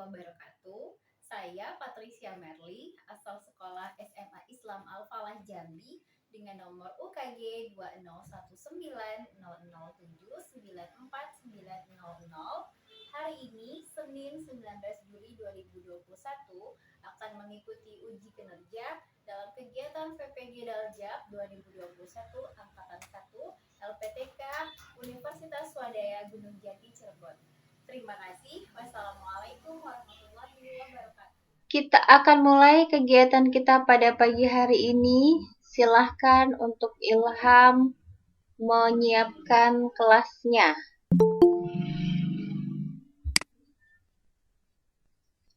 wabarakatuh. Saya Patricia Merli, asal sekolah SMA Islam Al-Falah Jambi dengan nomor UKG 20190079490. Hari ini, Senin 19 Juli 2021, akan mengikuti uji kinerja dalam kegiatan PPG Daljab 2021 Angkatan 1 LPTK Universitas Swadaya Gunung Jati Cirebon. Terima kasih. Wassalamualaikum warahmatullahi wabarakatuh. Kita akan mulai kegiatan kita pada pagi hari ini. Silahkan untuk Ilham menyiapkan kelasnya.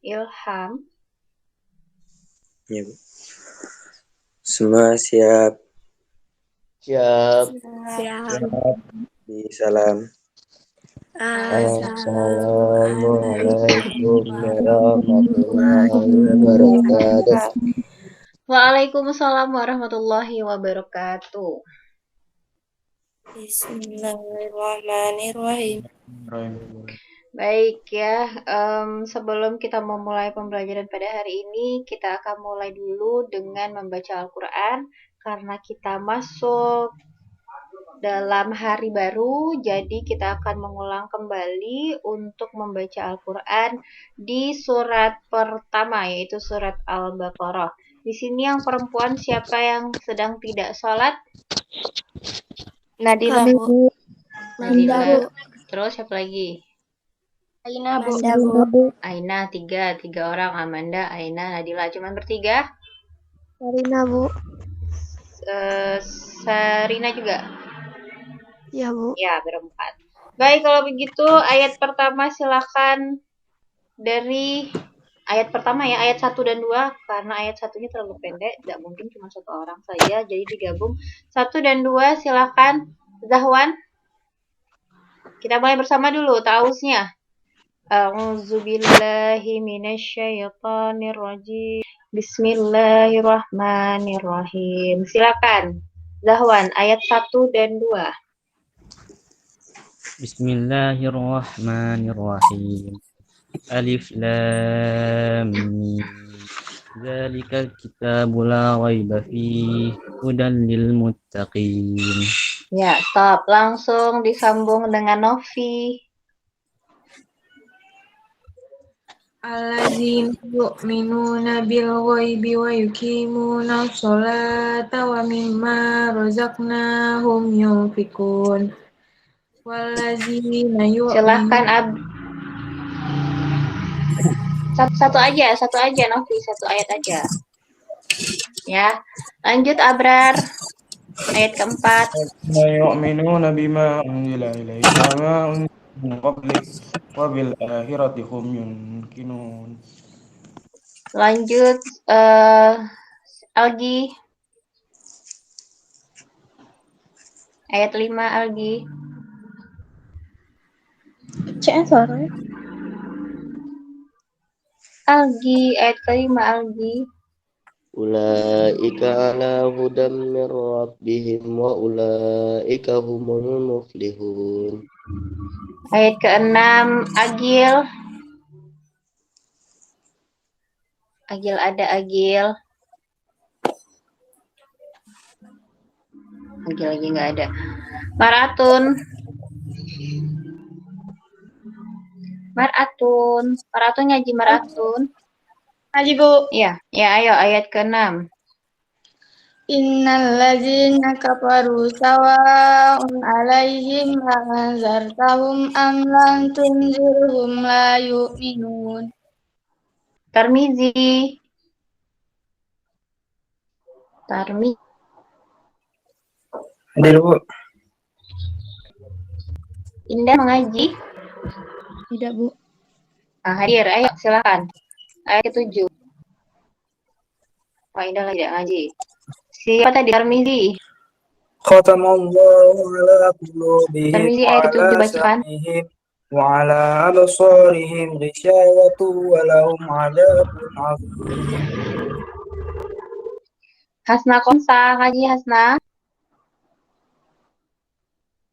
Ilham. Ya, Bu. Semua siap. Siap. Salam. Assalamualaikum warahmatullahi wabarakatuh. Waalaikumsalam warahmatullahi wabarakatuh. Bismillahirrahmanirrahim. Baik ya, sebelum kita memulai pembelajaran pada hari ini, kita akan mulai dulu dengan membaca Al-Quran. Karena kita masuk dalam hari baru, jadi kita akan mengulang kembali untuk membaca Al-Quran di surat pertama, yaitu surat Al-Baqarah. Di sini yang perempuan siapa yang sedang tidak sholat? Nadila, Bu. Nadila. Terus siapa lagi? Aina, Bu. Aina, tiga orang. Amanda, Aina, Nadila, cuman bertiga. Sarina, Bu. Sarina juga. Ya, Bu. Ya, berempat. Baik, kalau begitu ayat pertama silakan dari ayat pertama ya, ayat 1 dan 2, karena ayat 1-nya terlalu pendek, tidak mungkin cuma satu orang saja, jadi digabung. 1 dan 2 silakan. Zahwan. Kita mulai bersama dulu ta'awuznya. A'udzubillahi minasyaitonirrajim. Bismillahirrahmanirrahim. Silakan. Zahwan, ayat 1 dan 2. Bismillahirrahmanirrahim. Alif Lam Mim. Zalikal kitabu la raiba fihi hudan lil muttaqin. Ya, stop. Langsung disambung dengan Novi. Alladzina yu'minuna bil ghaibi wa yuqimuna sholata wa mimma razaqnahum yunfikun. Walladzina Silahkan satu aja Novi, satu ayat aja. Ya, lanjut Abrar. Ayat keempat. yu'minuna bima unzila ilaika ma unzila min qablik wa bil akhirati hum yuqinun. Lanjut Algi. Ayat 5 Algi. suara. Algi, ayat kelima Algi. Ulaika ala hudam min rabbihim wa ulaika humul muflihun. Ayat ke-6 Agil. Agil ada Agil. Agil lagi nggak ada. Maratun ngaji Maratun. Ngaji, Bu. Ya, ayo ayat ke-6. Innal ladzina kafaru sawa'un 'alaihim anzartahum am lam tunzirhum la yu'minun. Tarmizi. Hadir, Bu. Indah mengaji? Tidak, Bu. Hadir, ayo silakan. Ayat ke-7. Pak Indah lagi tidak ngaji. Siapa tadi? Tarmizi. Khatamallahu ala qulubihim Tarmizi wa ayat ke-7 ala bacakan. sam'ihim wa ala absarihim ghishawatu wa lahum 'adzabun 'adzim. Hasna Komsa, ngaji Hasna?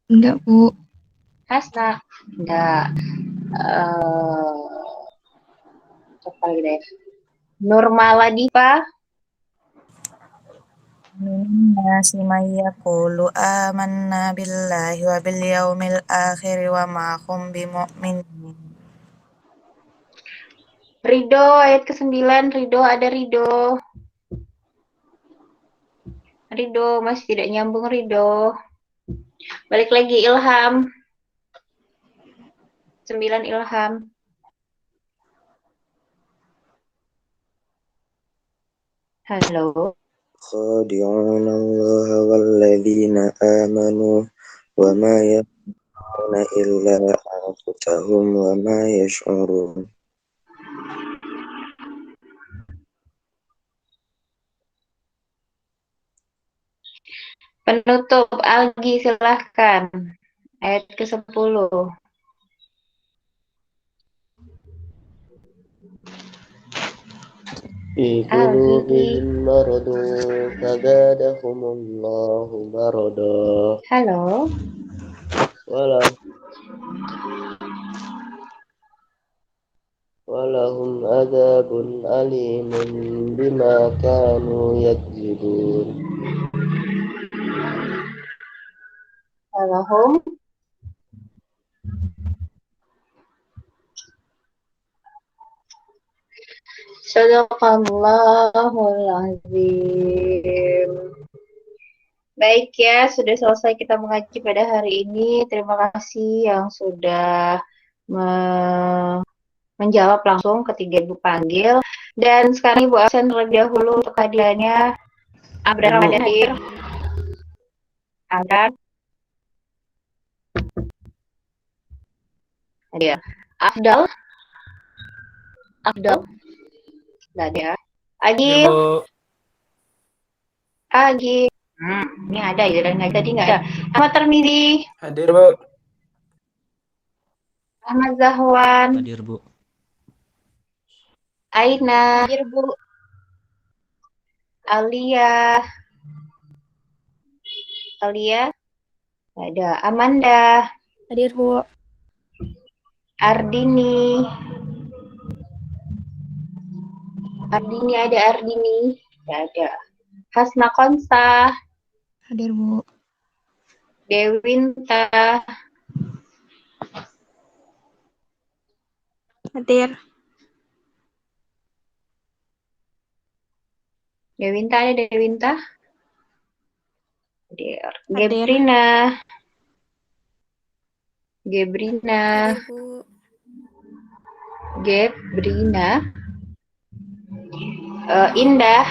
Enggak, Bu. Hasna? Enggak. Apa lagi deh? Nurmala Diva. Minan nasi may yaqulu amanna billahi wa bil yaumil akhir wa ma hum bimu'minin. Ridho ayat ke-9. Ridho, ada Ridho. Ridho masih tidak nyambung Ridho. Balik lagi Ilham. 9 Ilham. Halo. خادعون الله والذين آمنوا وما يخدعون إلا أنفسهم وما يشعرون. Penutup Algi silahkan. Ayat ke-10. في قلوبهم مرض فزادهم الله مرضا. Halo. ولهم عذاب أليم بما كانوا يكذبون. Walahum. Sadaqallahul azim. Baik ya, sudah selesai kita mengaji pada hari ini. Terima kasih yang sudah menjawab langsung ketika Ibu panggil. Dan sekarang Ibu absen terlebih dahulu untuk hadiahnya. Abrar Ramadan hadir. Abrar. Hadir. Afdal. Nggak ada. Agil. Agil. Ini ada ya, dan tadi nggak ada. Ahmad Termidi. Hadir, Bu. Ahmad Zahwan. Hadir, Bu. Aina. Hadir, Bu. Alia. Ada. Amanda. Hadir, Bu. Ardini. Ada Ardini. Nggak ada. Hasna Konsa. Hadir, Bu. Dewinta. Hadir. Dewinta ada Dewinta? Hadir. Hadir. Gebrina. Hadir, Bu. Gebrina. Indah.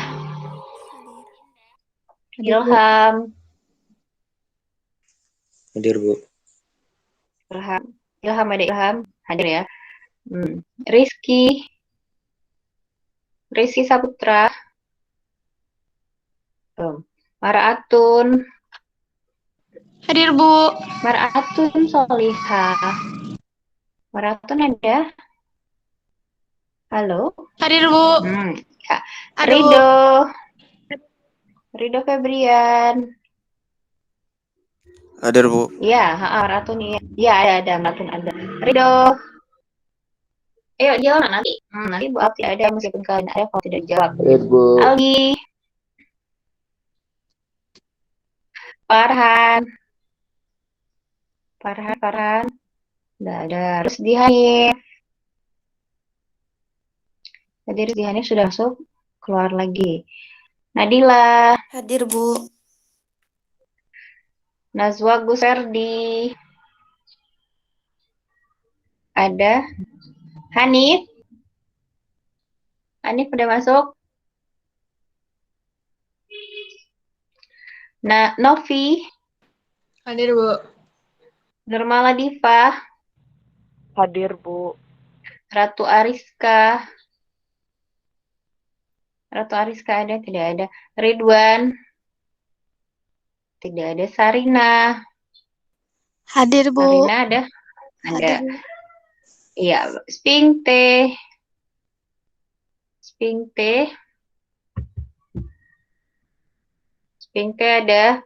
Hadir, Bu. Ilham. Hadir, Bu. Ilham ada Ilham. Hadir ya. Rizky Saputra. Maraatun. Hadir, Bu. Maraatun Solihah. Maraatun ada? Halo? Hadir, Bu. Ya. Aduh. Ridho Febrian. Hadir, Bu. Iya, Maraatun ya. Iya, ada Maraatun ada. Ridho. Ayo jalan nanti. Nanti Bu Abdi ada meskipun kalian ada kalau tidak jawab. Hadir, Bu. Algi. Farhan. Nggak ada. Rusdi Hanif. Tadi Rusdi Hanif sudah masuk. Keluar lagi. Nadila. Hadir, Bu. Nazwa Gusardi. Ada. Hanif udah masuk. Nah, Novi. Hadir, Bu. Nurmala Diva. Hadir, Bu. Ratu Ariska ada? Tidak ada. Ridwan. Tidak ada. Sarina. Hadir, Bu. Sarina ada? Ada. Iya. Sping Teh ada?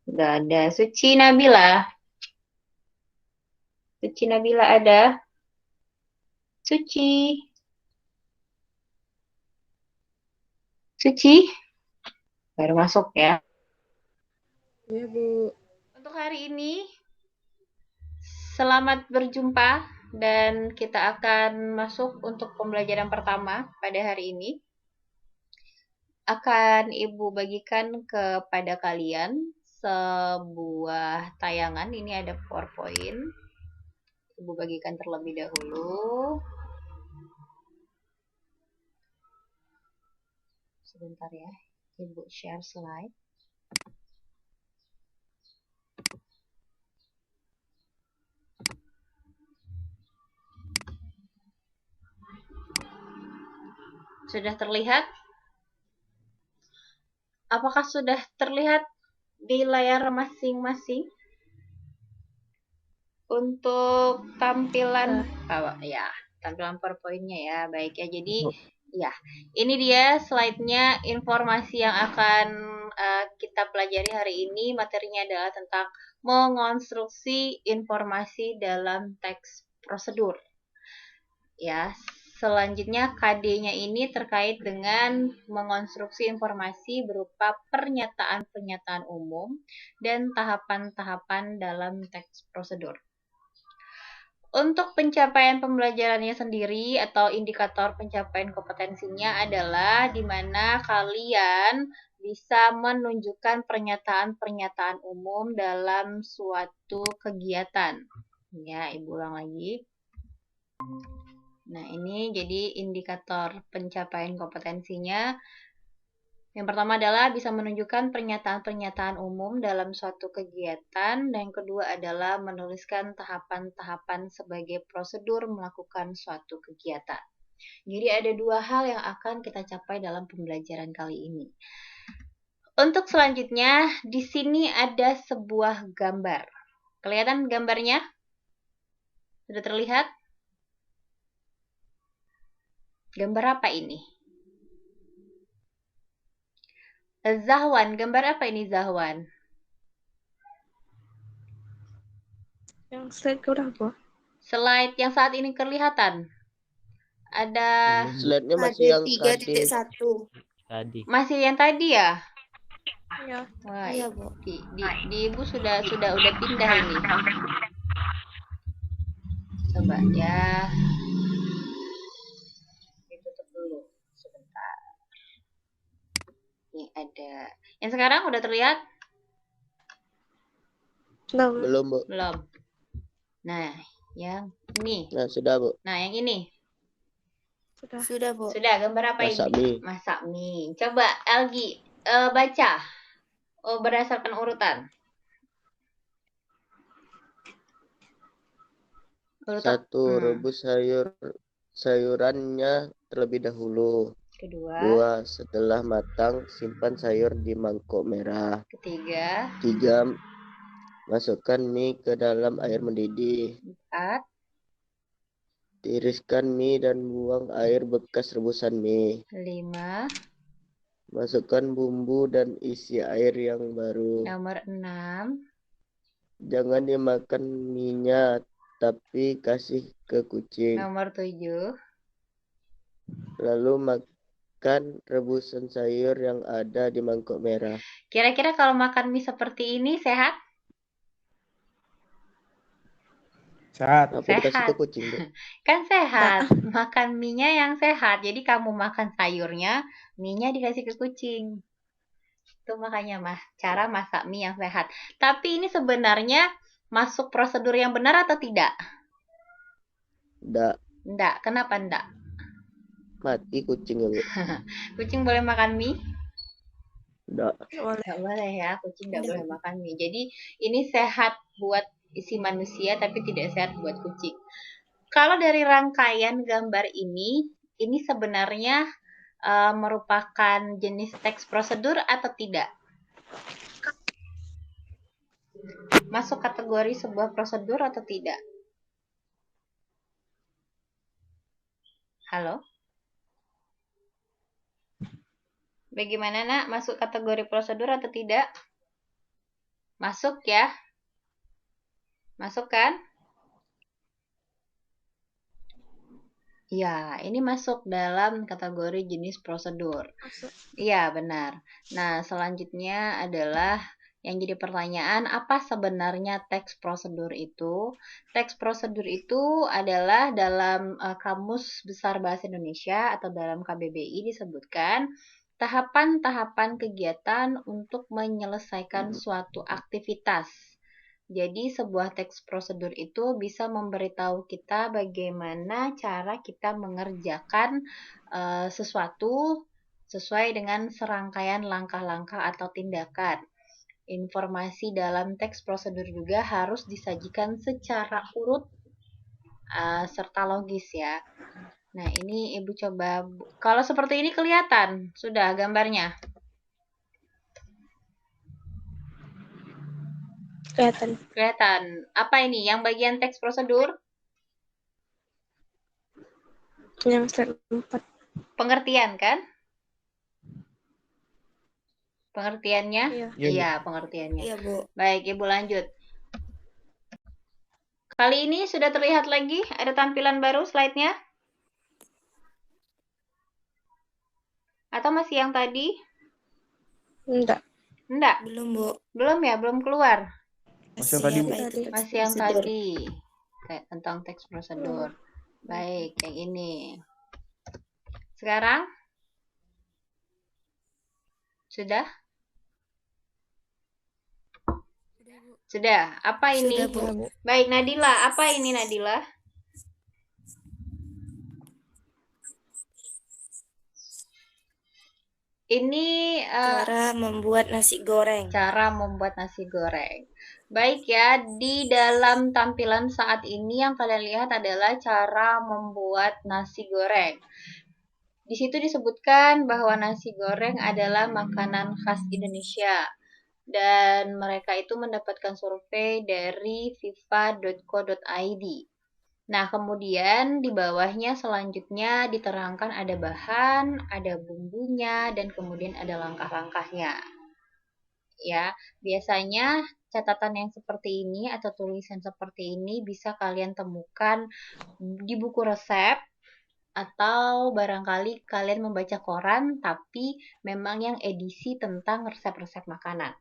Nggak ada. Suci Nabila ada? Suci. Suci, baru masuk ya. Iya, Bu. Untuk hari ini, selamat berjumpa dan kita akan masuk untuk pembelajaran pertama pada hari ini. Akan Ibu bagikan kepada kalian sebuah tayangan. Ini ada PowerPoint. Ibu bagikan terlebih dahulu. Sebentar ya, Ibu share slide. Sudah terlihat? Apakah sudah terlihat di layar masing-masing? Untuk tampilan tampilan PowerPoint-nya ya, baik ya. Jadi ya, ini dia slide-nya, informasi yang akan kita pelajari hari ini. Materinya adalah tentang mengonstruksi informasi dalam teks prosedur. Ya, selanjutnya KD-nya ini terkait dengan mengonstruksi informasi berupa pernyataan-pernyataan umum dan tahapan-tahapan dalam teks prosedur. Untuk pencapaian pembelajarannya sendiri atau indikator pencapaian kompetensinya adalah di mana kalian bisa menunjukkan pernyataan-pernyataan umum dalam suatu kegiatan. Ya, Ibu ulang lagi. Nah, ini jadi indikator pencapaian kompetensinya. Yang pertama adalah bisa menunjukkan pernyataan-pernyataan umum dalam suatu kegiatan, dan yang kedua adalah menuliskan tahapan-tahapan sebagai prosedur melakukan suatu kegiatan. Jadi ada dua hal yang akan kita capai dalam pembelajaran kali ini. Untuk selanjutnya, di sini ada sebuah gambar. Kelihatan gambarnya? Sudah terlihat? Gambar apa ini? Zahwan, gambar apa ini Zahwan? Yang slide ke udah, Bu. Slide yang saat ini kelihatan. Ada Slide-nya masih yang 3.1. Tadi. masih yang tadi ya? Iya. Wah, Iya, Bu. di Ibu udah pindah ini. Coba ya. Ditutup dulu sebentar. Ini ada. Yang sekarang udah terlihat? belum, Bu. Belum. Nah, yang ini. Nah, sudah, Bu. Nah, yang ini. Sudah, Bu. Sudah, gambar apa Masak ini? mie. Masak mie. Coba Elgi baca. Berdasarkan urutan. Satu, rebus sayurannya terlebih dahulu. Kedua. Dua, setelah matang, simpan sayur di mangkok merah. Ketiga. Tiga, masukkan mie ke dalam air mendidih. 4. Tiriskan mie dan buang air bekas rebusan mie. 5. Masukkan bumbu dan isi air yang baru. Nomor 6. Jangan dimakan mie-nya, tapi kasih ke kucing. Nomor 7. Lalu makan rebusan sayur yang ada di mangkok merah. Kira-kira kalau makan mie seperti ini sehat? Sehat. Apa dikasih Sehat. ke kucing, Bu? Kan sehat. Makan mie-nya yang sehat. Jadi kamu makan sayurnya, mie-nya dikasih ke kucing. Itu makanya cara masak mie yang sehat. Tapi ini sebenarnya masuk prosedur yang benar atau tidak? Enggak. Kenapa enggak? Mati kucing, Bu. Kucing boleh makan mie? Enggak. Enggak boleh ya, kucing enggak boleh makan mie. Jadi ini sehat buat isi manusia tapi tidak sehat buat kucing. Kalau dari rangkaian gambar ini sebenarnya merupakan jenis teks prosedur atau tidak? Masuk kategori sebuah prosedur atau tidak? Halo? Bagaimana, Nak? Masuk kategori prosedur atau tidak? Masuk ya? Masuk kan? Ya, ini masuk dalam kategori jenis prosedur. Masuk. Iya, benar. Nah, selanjutnya adalah yang jadi pertanyaan, apa sebenarnya teks prosedur itu? Teks prosedur itu adalah dalam Kamus Besar Bahasa Indonesia atau dalam KBBI disebutkan tahapan-tahapan kegiatan untuk menyelesaikan suatu aktivitas. Jadi sebuah teks prosedur itu bisa memberitahu kita bagaimana cara kita mengerjakan sesuatu sesuai dengan serangkaian langkah-langkah atau tindakan. Informasi dalam teks prosedur juga harus disajikan secara urut serta logis ya. Nah, ini Ibu coba, kalau seperti ini kelihatan sudah gambarnya. Kelihatan. Apa ini? Yang bagian teks prosedur? Yang slide 4. Pengertian kan? Pengertiannya? Iya. Iya, pengertiannya. Iya, Bu. Baik, Ibu lanjut. Kali ini sudah terlihat lagi? Ada tampilan baru slide-nya? Atau masih yang tadi? Enggak. Enggak? Belum, Bu. Belum ya? Belum keluar? Masih yang tadi, Bu. Masih yang tadi. Kayak tentang teks prosedur. Baik, yang ini. Sekarang? Sudah? Sudah. Apa ini? Sudah, Bu. Baik, Nadila. Apa ini, Nadila? Ini Cara membuat nasi goreng. cara membuat nasi goreng. Baik ya, di dalam tampilan saat ini yang kalian lihat adalah cara membuat nasi goreng. Di situ disebutkan bahwa nasi goreng adalah makanan khas Indonesia. Dan mereka itu mendapatkan survei dari fifa.co.id. Nah, kemudian di bawahnya selanjutnya diterangkan ada bahan, ada bumbunya, dan kemudian ada langkah-langkahnya. Ya, biasanya catatan yang seperti ini atau tulisan seperti ini bisa kalian temukan di buku resep atau barangkali kalian membaca koran tapi memang yang edisi tentang resep-resep makanan.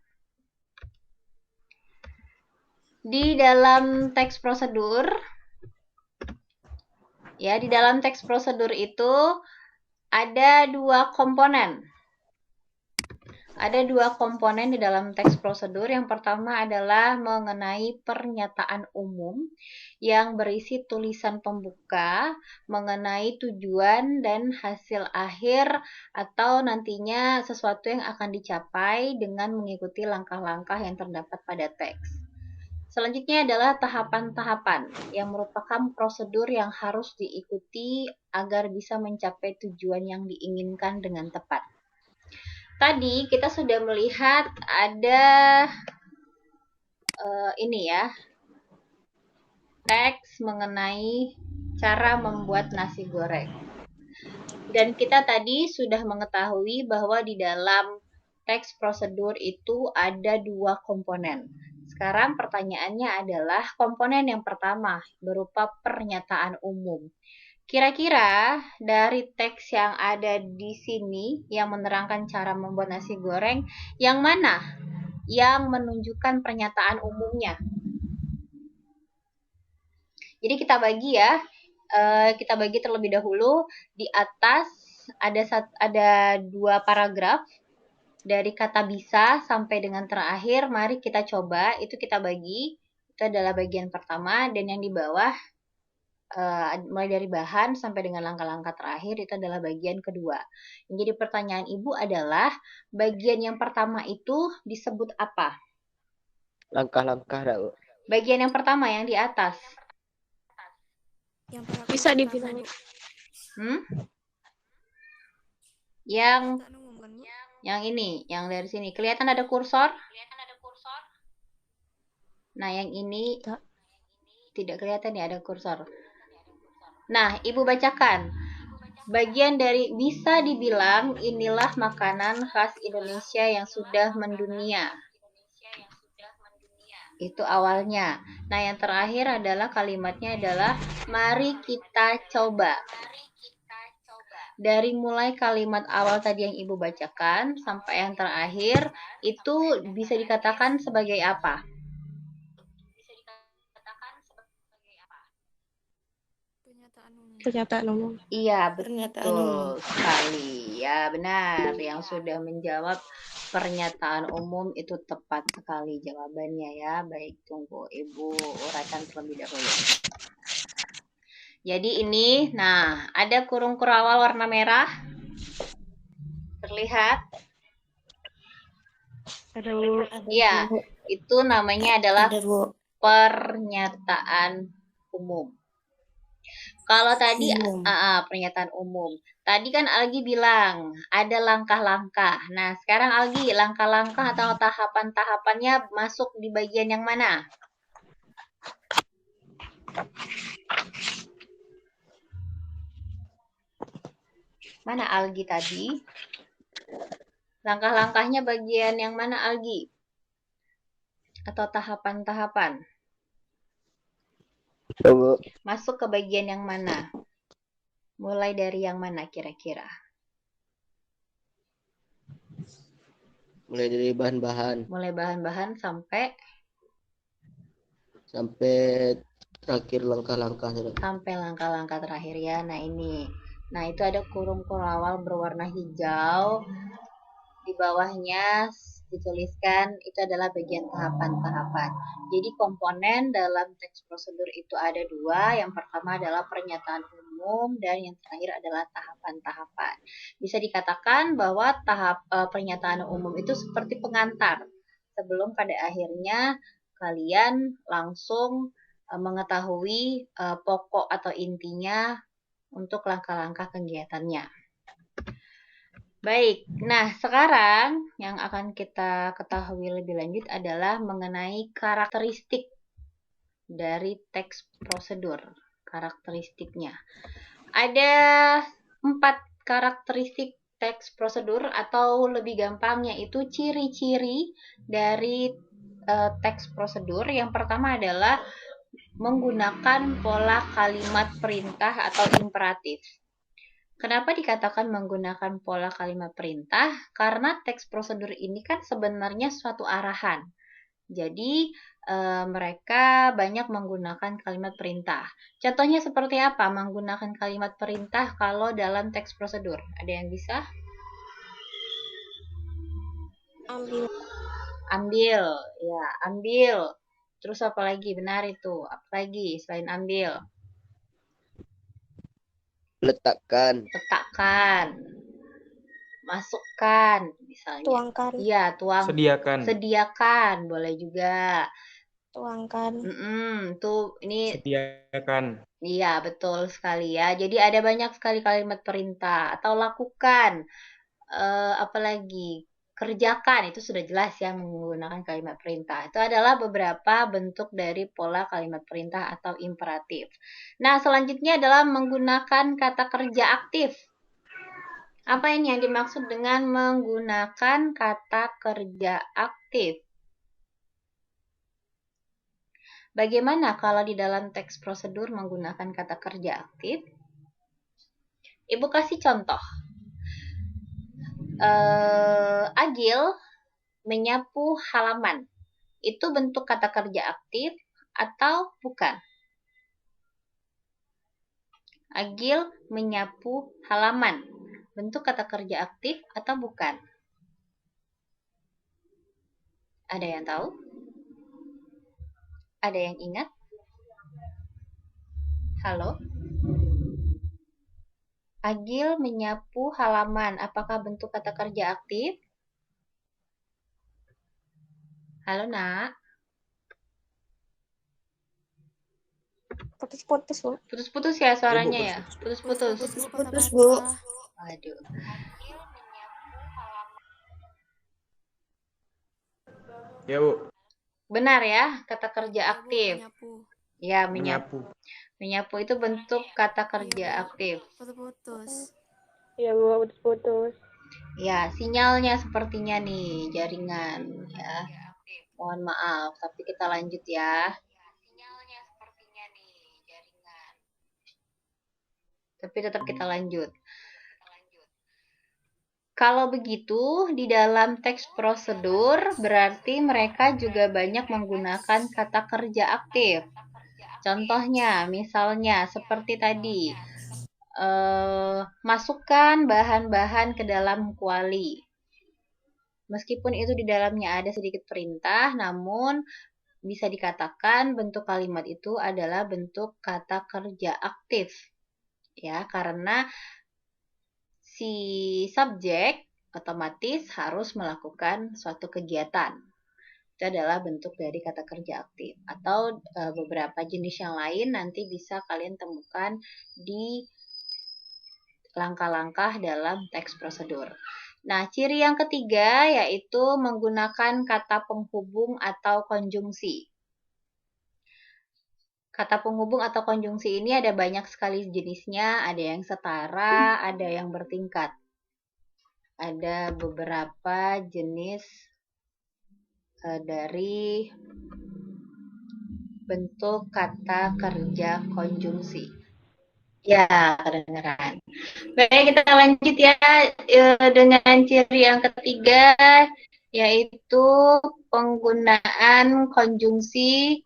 Di dalam teks prosedur, ya, di dalam teks prosedur itu ada dua komponen. Ada dua komponen di dalam teks prosedur. Yang pertama adalah mengenai pernyataan umum yang berisi tulisan pembuka mengenai tujuan dan hasil akhir atau nantinya sesuatu yang akan dicapai dengan mengikuti langkah-langkah yang terdapat pada teks. Selanjutnya adalah tahapan-tahapan yang merupakan prosedur yang harus diikuti agar bisa mencapai tujuan yang diinginkan dengan tepat. Tadi kita sudah melihat ada ini ya, teks mengenai cara membuat nasi goreng. Dan kita tadi sudah mengetahui bahwa di dalam teks prosedur itu ada dua komponen. Sekarang pertanyaannya adalah komponen yang pertama berupa pernyataan umum. Kira-kira dari teks yang ada di sini yang menerangkan cara membuat nasi goreng, yang mana yang menunjukkan pernyataan umumnya? Jadi kita bagi ya, kita bagi terlebih dahulu. Di atas ada dua paragraf. Dari kata bisa sampai dengan terakhir, mari kita coba, itu kita bagi, itu adalah bagian pertama, dan yang di bawah, mulai dari bahan sampai dengan langkah-langkah terakhir, itu adalah bagian kedua. Yang jadi pertanyaan Ibu adalah, bagian yang pertama itu disebut apa? Langkah-langkah, Bu. Bagian yang pertama yang di atas. Yang pertama Bisa dibilang Yang ini, yang dari sini. Kelihatan ada kursor? Nah, yang ini tidak kelihatan ya ada kursor. Nah, Ibu bacakan. Bagian dari bisa dibilang inilah makanan khas Indonesia yang sudah mendunia. Itu awalnya. Nah, yang terakhir adalah kalimatnya adalah mari kita coba. Dari mulai kalimat awal tadi yang Ibu bacakan sampai yang terakhir itu bisa dikatakan sebagai apa? Pernyataan umum. Iya, Pernyataan umum. betul sekali. Ya, benar. Yang sudah menjawab pernyataan umum itu tepat sekali jawabannya ya. Baik, tunggu Ibu uraikan terlebih dahulu. Jadi ini, nah, ada kurung kurawal warna merah. Terlihat? Ada Bu. Iya, itu namanya adalah Ada, Bu. pernyataan umum. Kalau tadi Umum. pernyataan umum. Tadi kan Algi bilang ada langkah-langkah. Nah, sekarang Algi, langkah-langkah atau tahapan-tahapannya masuk di bagian yang mana? Mana Algi tadi? Langkah-langkahnya bagian yang mana Algi? Atau tahapan-tahapan? Tunggu. Masuk ke bagian yang mana? Mulai dari yang mana kira-kira? Mulai dari bahan-bahan Mulai bahan-bahan sampai terakhir langkah-langkah. sampai langkah-langkah terakhir ya. Nah, ini. Nah, itu ada kurung kurawal berwarna hijau. Di bawahnya dituliskan itu adalah bagian tahapan-tahapan. Jadi komponen dalam teks prosedur itu ada dua. Yang pertama adalah pernyataan umum dan yang terakhir adalah tahapan-tahapan. Bisa dikatakan bahwa pernyataan umum itu seperti pengantar sebelum pada akhirnya kalian langsung mengetahui pokok atau intinya untuk langkah-langkah kegiatannya. Baik, nah sekarang yang akan kita ketahui lebih lanjut adalah mengenai karakteristik dari teks prosedur. Karakteristiknya. Ada 4 karakteristik teks prosedur atau lebih gampang yaitu ciri-ciri dari teks prosedur. Yang pertama adalah menggunakan pola kalimat perintah atau imperatif. Kenapa dikatakan menggunakan pola kalimat perintah? Karena teks prosedur ini kan sebenarnya suatu arahan. Jadi, mereka banyak menggunakan kalimat perintah. Contohnya seperti apa menggunakan kalimat perintah kalau dalam teks prosedur? Ada yang bisa? Ambil. Ambil, ya, ambil. Terus apa lagi? Benar itu. Apa lagi selain ambil? Letakkan. Masukkan misalnya. Tuangkan. Iya, Sediakan. Sediakan boleh juga. Tuangkan. Tuh ini Sediakan. iya betul sekali ya. Jadi ada banyak sekali kalimat perintah atau lakukan. Apalagi kerjakan itu sudah jelas ya menggunakan kalimat perintah. Itu adalah beberapa bentuk dari pola kalimat perintah atau imperatif. Nah, selanjutnya adalah menggunakan kata kerja aktif. Apa ini yang dimaksud dengan menggunakan kata kerja aktif? Bagaimana kalau di dalam teks prosedur menggunakan kata kerja aktif? Ibu kasih contoh. Agil menyapu halaman. Itu bentuk kata kerja aktif atau bukan? Agil menyapu halaman. Bentuk kata kerja aktif atau bukan? Ada yang tahu? Ada yang ingat? Halo? Agil menyapu halaman. Apakah bentuk kata kerja aktif? Halo, Nak? Putus-putus, Bu. Putus-putus ya suaranya ya? Putus-putus. Putus, Bu. Waduh. Ya, Bu. Benar ya, kata kerja aktif. Ya, Menyapu. menyapu itu bentuk kata kerja aktif. Putus. Iya, Bu. Putus-putus. Ya, sinyalnya sepertinya nih, jaringan ya. Mohon maaf, tapi kita lanjut ya. Sinyalnya sepertinya nih, jaringan. Tapi tetap kita lanjut. Kalau begitu, di dalam teks prosedur berarti mereka juga banyak menggunakan kata kerja aktif. Contohnya, misalnya seperti tadi, masukkan bahan-bahan ke dalam kuali. Meskipun itu di dalamnya ada sedikit perintah, namun bisa dikatakan bentuk kalimat itu adalah bentuk kata kerja aktif. Ya, karena si subjek otomatis harus melakukan suatu kegiatan. Itu adalah bentuk dari kata kerja aktif. Atau beberapa jenis yang lain nanti bisa kalian temukan di langkah-langkah dalam teks prosedur. Nah, ciri yang ketiga yaitu menggunakan kata penghubung atau konjungsi. Kata penghubung atau konjungsi ini ada banyak sekali jenisnya, ada yang setara, ada yang bertingkat. Ada beberapa jenis dari bentuk kata kerja konjungsi. Ya, kedengaran. Baik, kita lanjut ya dengan ciri yang ketiga, yaitu penggunaan konjungsi.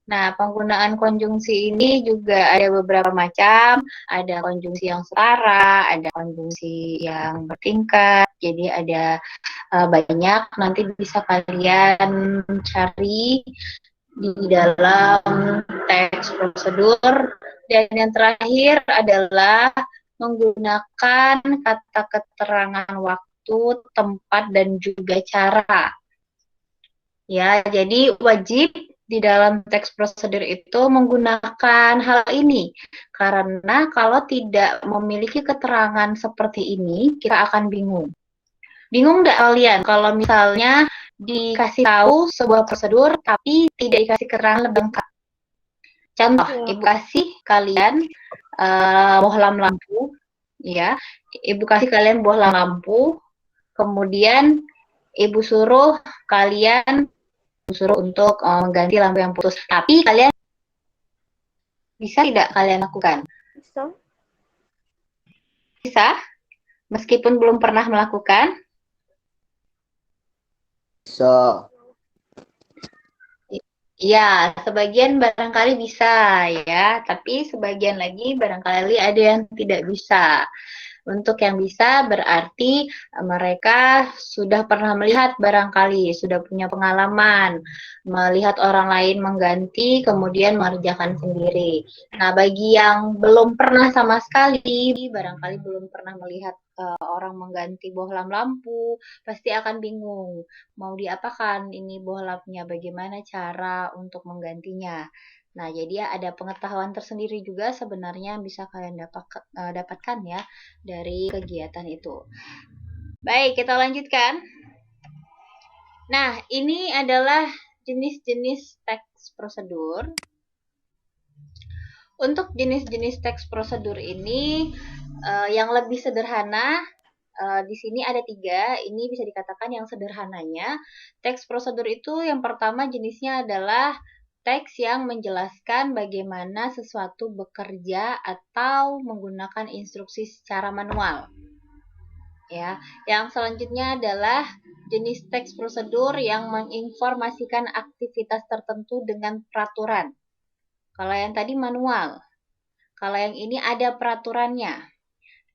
Nah, penggunaan konjungsi ini juga ada beberapa macam. Ada konjungsi yang setara, ada konjungsi yang bertingkat. Jadi ada banyak, nanti bisa kalian cari di dalam teks prosedur. Dan yang terakhir adalah menggunakan kata keterangan waktu, tempat, dan juga cara. Ya, jadi wajib di dalam teks prosedur itu menggunakan hal ini. Karena kalau tidak memiliki keterangan seperti ini, kita akan bingung. Bingung nggak kalian kalau misalnya dikasih tahu sebuah prosedur tapi tidak dikasih keterangan lebih lengkap? Contoh, ibu kasih kalian bohlam lampu, ya. Ibu kasih kalian bohlam lampu, kemudian ibu suruh kalian untuk mengganti lampu yang putus. Tapi kalian bisa tidak kalian lakukan? Bisa. Bisa? Meskipun belum pernah melakukan? Bisa. Ya, sebagian barangkali bisa ya, tapi sebagian lagi barangkali ada yang tidak bisa. Untuk yang bisa berarti mereka sudah pernah melihat barangkali, sudah punya pengalaman, melihat orang lain mengganti, kemudian mengerjakan sendiri. Nah, bagi yang belum pernah sama sekali, barangkali belum pernah melihat orang mengganti bohlam lampu, pasti akan bingung. Mau diapakan ini bohlamnya, bagaimana cara untuk menggantinya. Nah, jadi ada pengetahuan tersendiri juga sebenarnya yang bisa kalian dapatkan ya dari kegiatan itu. Baik, kita lanjutkan. Nah, ini adalah jenis-jenis teks prosedur. Untuk jenis-jenis teks prosedur ini yang lebih sederhana, di sini ada 3. Ini bisa dikatakan yang sederhananya. Teks prosedur itu yang pertama jenisnya adalah teks yang menjelaskan bagaimana sesuatu bekerja atau menggunakan instruksi secara manual. Ya, yang selanjutnya adalah jenis teks prosedur yang menginformasikan aktivitas tertentu dengan peraturan. Kalau yang tadi manual. Kalau yang ini ada peraturannya.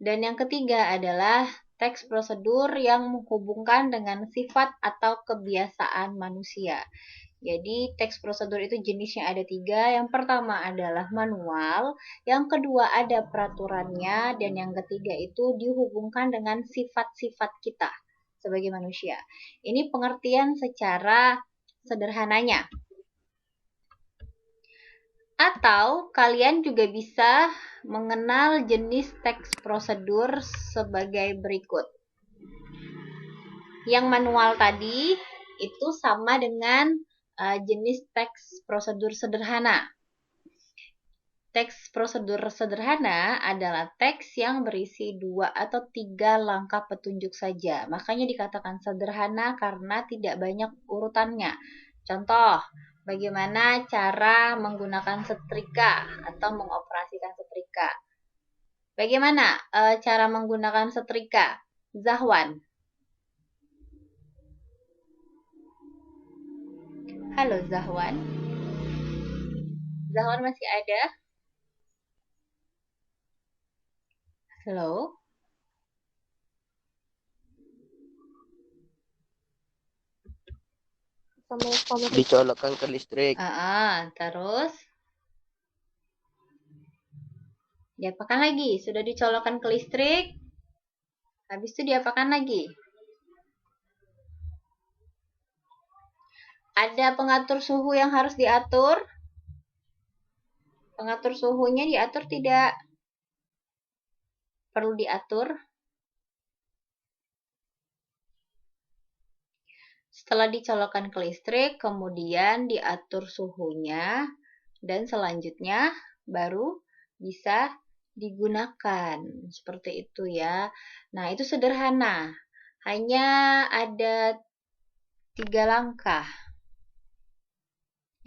Dan yang ketiga adalah teks prosedur yang menghubungkan dengan sifat atau kebiasaan manusia. Jadi teks prosedur itu jenisnya ada 3. Yang pertama adalah manual, yang kedua ada peraturannya, dan yang ketiga itu dihubungkan dengan sifat-sifat kita sebagai manusia. Ini pengertian secara sederhananya. Atau kalian juga bisa mengenal jenis teks prosedur sebagai berikut. Yang manual tadi itu sama dengan jenis teks prosedur sederhana. Teks prosedur sederhana adalah teks yang berisi 2 atau 3 langkah petunjuk saja. Makanya dikatakan sederhana karena tidak banyak urutannya. Contoh, bagaimana cara menggunakan setrika atau mengoperasikan setrika. Bagaimana cara menggunakan setrika? Zahwan. Halo Zahwan. Zahwan masih ada? Halo. Dicolokkan ke listrik. Terus diapakan lagi? Sudah dicolokkan ke listrik. Habis itu diapakan lagi? Ada pengatur suhu yang harus diatur. Pengatur suhunya diatur tidak? Perlu diatur. Setelah dicolokkan ke listrik, kemudian diatur suhunya, dan selanjutnya baru bisa digunakan. Seperti itu ya. Nah, itu sederhana. Hanya ada 3 langkah.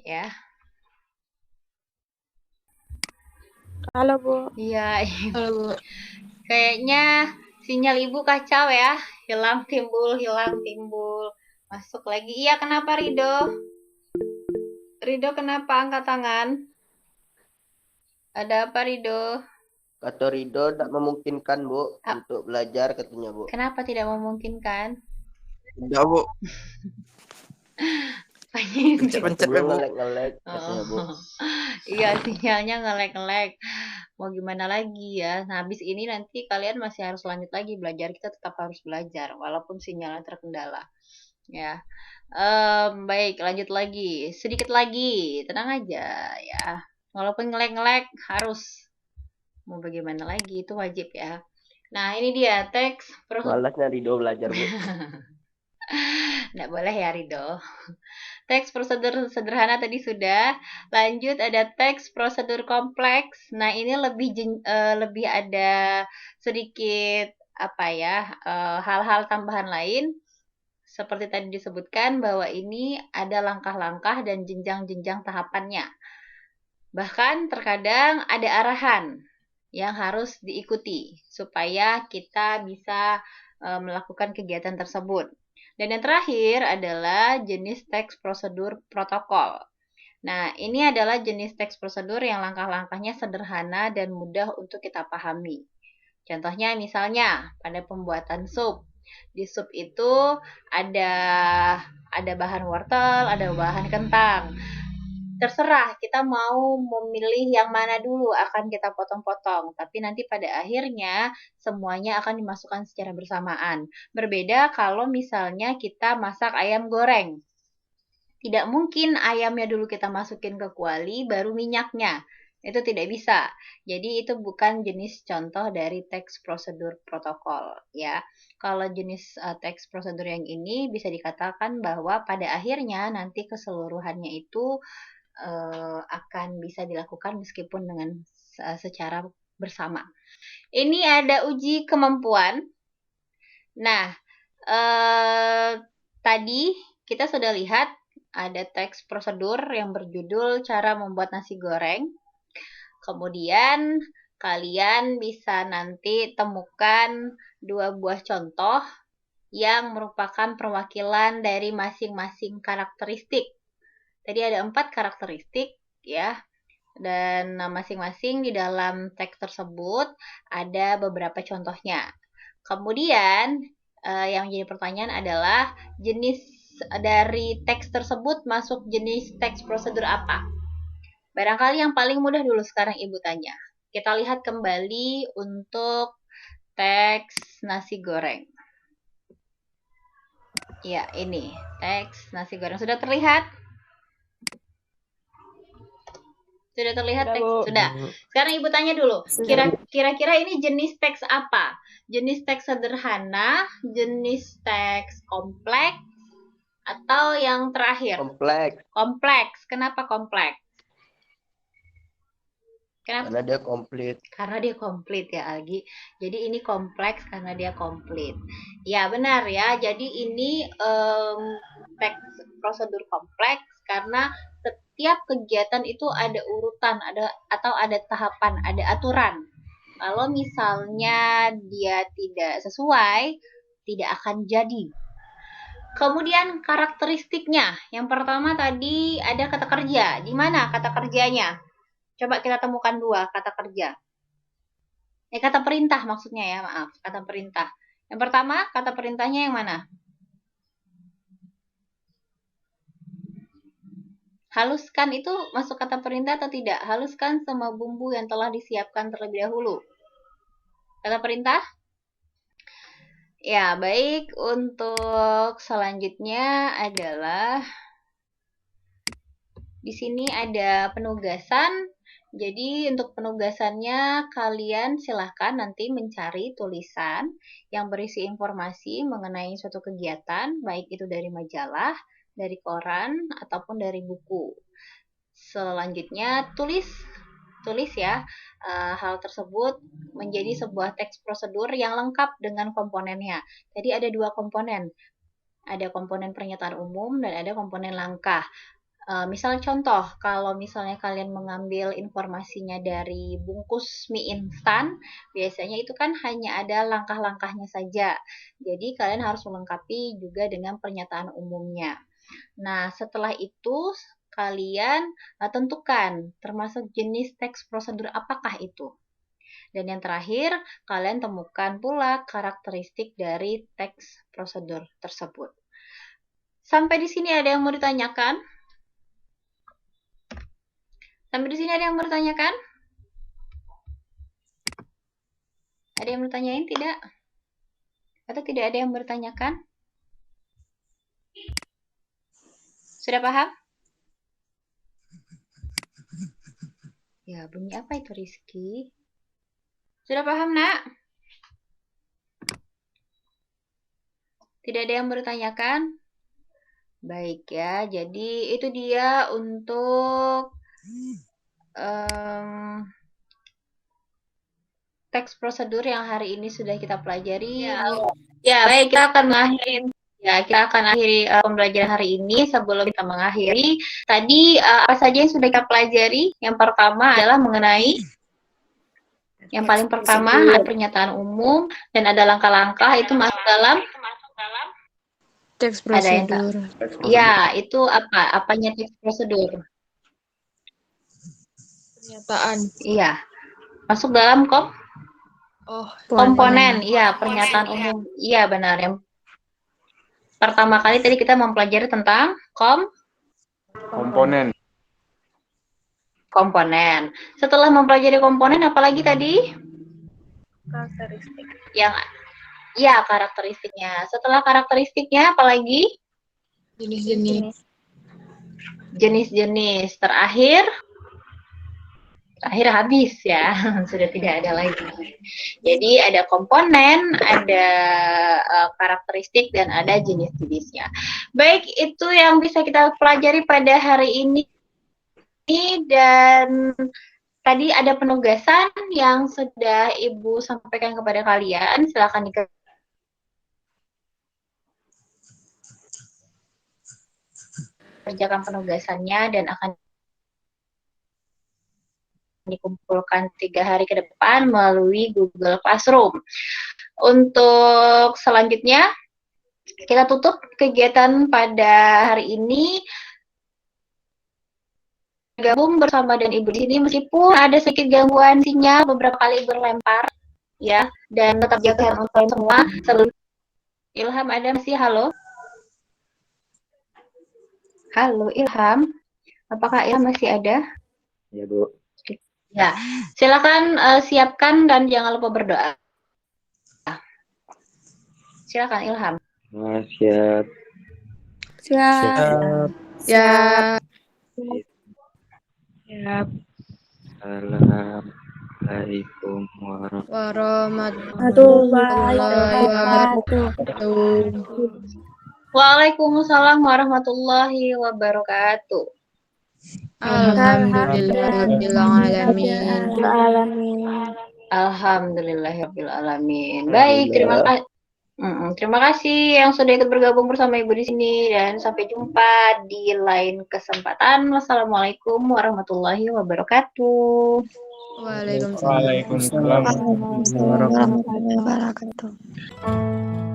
Ya. Halo, Bu. Iya. Halo, Bu. Kayaknya sinyal ibu kacau ya. Hilang timbul, hilang timbul. Masuk lagi. Iya, kenapa Rido? Rido kenapa angkat tangan? Ada apa Rido? Kata Rido tidak memungkinkan, Bu, untuk belajar katanya, Bu. Kenapa tidak memungkinkan? Enggak, Bu. Pencet-pencet, Bu. Ngelek-ngelek katanya, Bu. Iya, sinyalnya ngelek-ngelek. Mau gimana lagi ya? Nah, habis ini nanti kalian masih harus lanjut lagi belajar. Kita tetap harus belajar walaupun sinyalnya terkendala. Ya. Baik, lanjut lagi. Sedikit lagi. Tenang aja ya. Walaupun ngelek-ngelek harus. Mau bagaimana lagi? Itu wajib ya. Nah, ini dia teks Malasnya Rido belajar, Bu. Nggak boleh ya Rido. Teks prosedur sederhana tadi sudah. Lanjut ada teks prosedur kompleks. Nah, ini lebih ada sedikit apa ya, hal-hal tambahan lain. Seperti tadi disebutkan bahwa ini ada langkah-langkah dan jenjang-jenjang tahapannya. Bahkan terkadang ada arahan yang harus diikuti supaya kita bisa melakukan kegiatan tersebut. Dan yang terakhir adalah jenis teks prosedur protokol. Nah, ini adalah jenis teks prosedur yang langkah-langkahnya sederhana dan mudah untuk kita pahami. Contohnya misalnya pada pembuatan sup. Di sup itu ada bahan wortel, ada bahan kentang. Terserah kita mau memilih yang mana dulu akan kita potong-potong, tapi nanti pada akhirnya semuanya akan dimasukkan secara bersamaan. Berbeda kalau misalnya kita masak ayam goreng. Tidak mungkin ayamnya dulu kita masukin ke kuali baru minyaknya. Itu tidak bisa. Jadi itu bukan jenis contoh dari teks prosedur protokol ya. Kalau jenis teks prosedur yang ini bisa dikatakan bahwa pada akhirnya nanti keseluruhannya itu akan bisa dilakukan meskipun dengan secara bersama. Ini ada uji kemampuan. Nah, tadi kita sudah lihat ada teks prosedur yang berjudul cara membuat nasi goreng. Kemudian kalian bisa nanti temukan 2 buah contoh yang merupakan perwakilan dari masing-masing karakteristik. Tadi ada 4 karakteristik ya, dan masing-masing di dalam teks tersebut ada beberapa contohnya. Kemudian yang menjadi pertanyaan adalah jenis dari teks tersebut masuk jenis teks prosedur apa? Barangkali yang paling mudah dulu sekarang Ibu tanya. Kita lihat kembali untuk teks nasi goreng. Ya, ini teks nasi goreng. Sudah terlihat? Sudah terlihat teks? Sudah. Sekarang Ibu tanya dulu. Kira-kira ini jenis teks apa? Jenis teks sederhana, jenis teks kompleks, atau yang terakhir? Kompleks. Kompleks. Kenapa kompleks? Kenapa? Karena dia komplit. Karena dia komplit ya Algi. Jadi ini kompleks karena dia komplit. Ya benar ya. Jadi ini teks prosedur kompleks karena setiap kegiatan itu ada urutan, atau ada tahapan, ada aturan. Kalau misalnya dia tidak sesuai, tidak akan jadi. Kemudian karakteristiknya. Yang pertama tadi ada kata kerja. Di mana kata kerjanya? Coba kita temukan dua kata kerja. Kata perintah maksudnya ya, maaf. Kata perintah. Yang pertama, kata perintahnya yang mana? Haluskan itu masuk kata perintah atau tidak? Haluskan semua bumbu yang telah disiapkan terlebih dahulu. Kata perintah? Ya, baik. Untuk selanjutnya adalah di sini ada penugasan. Jadi untuk penugasannya kalian silahkan nanti mencari tulisan yang berisi informasi mengenai suatu kegiatan, baik itu dari majalah, dari koran, ataupun dari buku. Selanjutnya tulis ya hal tersebut menjadi sebuah teks prosedur yang lengkap dengan komponennya. Jadi ada dua komponen. Ada komponen pernyataan umum dan ada komponen langkah. Misal contoh, kalau misalnya kalian mengambil informasinya dari bungkus mie instan, biasanya itu kan hanya ada langkah-langkahnya saja. Jadi kalian harus melengkapi juga dengan pernyataan umumnya. Nah, setelah itu kalian tentukan termasuk jenis teks prosedur apakah itu. Dan yang terakhir, kalian temukan pula karakteristik dari teks prosedur tersebut. Sampai di sini ada yang mau ditanyakan? Sampai di sini ada yang mau ditanyakan? Ada yang bertanyain tidak? Atau tidak ada yang bertanyakan? Sudah paham? Ya, bunyi apa itu Rizky? Sudah paham, Nak? Tidak ada yang bertanyakan? Baik ya, jadi itu dia untuk teks prosedur yang hari ini sudah kita pelajari. Ya, baik, kita akan mengakhiri pembelajaran hari ini. Sebelum kita mengakhiri, tadi apa saja yang sudah kita pelajari? Yang pertama adalah mengenai yang paling pertama ada pernyataan umum dan ada langkah-langkah itu masuk dalam Teks prosedur. Ya, itu apa? Apanya teks prosedur? Pernyataan. Iya. Masuk dalam komponen. Iya, pernyataan umum. Iya, benar. Yang pertama kali tadi kita mempelajari tentang komponen. Setelah mempelajari komponen, apalagi tadi? Karakteristik. Ya, karakteristiknya. Setelah karakteristiknya, apalagi? Jenis-jenis. Jenis-jenis. Terakhir habis ya. Sudah tidak ada lagi. Jadi ada komponen, ada karakteristik, dan ada jenis-jenisnya. Baik, itu yang bisa kita pelajari pada hari ini. Dan tadi ada penugasan yang sudah Ibu sampaikan kepada kalian. Silakan dikerjakan penugasannya dan akan dikumpulkan 3 hari ke depan melalui Google Classroom. Untuk selanjutnya, kita tutup kegiatan pada hari ini. Gabung bersama dan Ibu di sini meskipun ada sedikit gangguan sinyal, beberapa kali berlempar ya, dan tetap jaga untuk semua. Ilham ada masih? Halo Ilham, apakah Ilham masih ada? Ya, Bu. Ya, silakan siapkan dan jangan lupa berdoa. Silakan Ilham. Siap. Assalamualaikum Warahmatullahi wabarakatuh. Waalaikumsalam warahmatullahi wabarakatuh. Alhamdulillahirabbil alamin. Alhamdulillahirabbil alamin. Baik, terima kasih. Terima kasih yang sudah ikut bergabung bersama Ibu di sini dan sampai jumpa di lain kesempatan. Wassalamualaikum warahmatullahi wabarakatuh. Waalaikumsalam. Waalaikumsalam warahmatullahi wabarakatuh. warahmatullahi wabarakatuh.